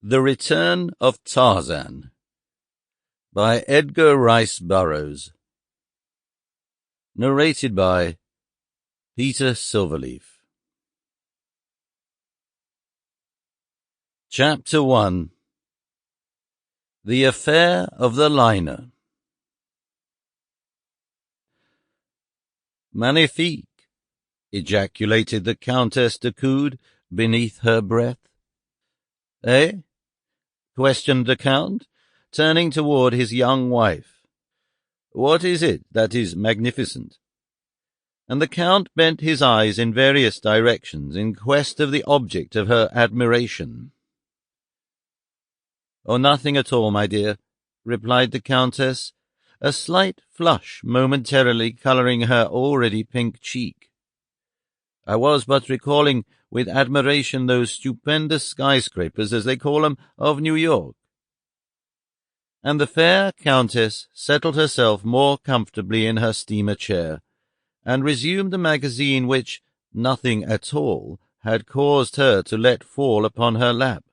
The Return of Tarzan by Edgar Rice Burroughs. Narrated by Peter Silverleaf. Chapter 1. The Affair of the Liner. Magnifique! Ejaculated the Countess de Coude beneath her breath. Eh? Questioned the Count, turning toward his young wife. What is it that is magnificent? And the Count bent his eyes in various directions in quest of the object of her admiration. Oh, nothing at all, my dear, replied the Countess, a slight flush momentarily colouring her already pink cheek. I was but recalling with admiration those stupendous skyscrapers, as they call 'em, of New York. And the fair Countess settled herself more comfortably in her steamer chair, and resumed the magazine which nothing at all had caused her to let fall upon her lap.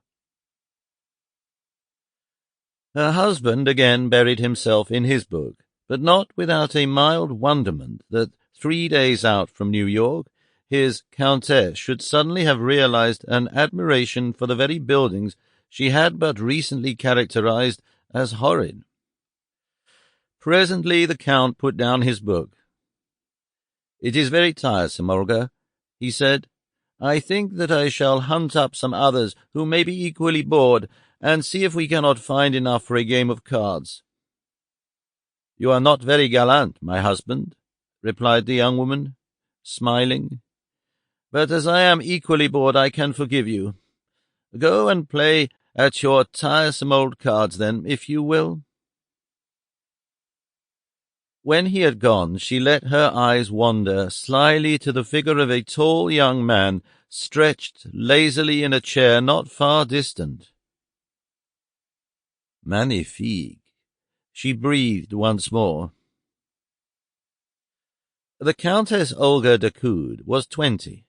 Her husband again buried himself in his book, but not without a mild wonderment that 3 days out from New York his Countess should suddenly have realized an admiration for the very buildings she had but recently characterized as horrid. Presently the Count put down his book. "It is very tiresome, Olga," he said. "I think that I shall hunt up some others who may be equally bored, and see if we cannot find enough for a game of cards." "You are not very gallant, my husband," replied the young woman, smiling. "But as I am equally bored, I can forgive you. Go and play at your tiresome old cards, then, if you will." When he had gone, she let her eyes wander slyly to the figure of a tall young man stretched lazily in a chair not far distant. "Magnifique," she breathed once more. The Countess Olga de Coude was 20,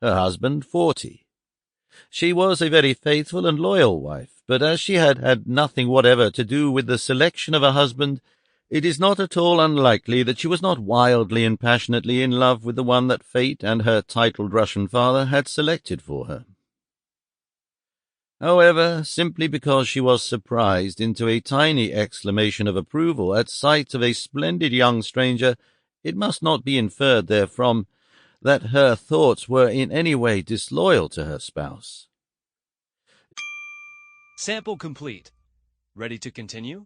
her husband 40. She was a very faithful and loyal wife, but as she had had nothing whatever to do with the selection of a husband, it is not at all unlikely that she was not wildly and passionately in love with the one that fate and her titled Russian father had selected for her. However, simply because she was surprised into a tiny exclamation of approval at sight of a splendid young stranger, it must not be inferred therefrom that her thoughts were in any way disloyal to her spouse. Sample complete. Ready to continue?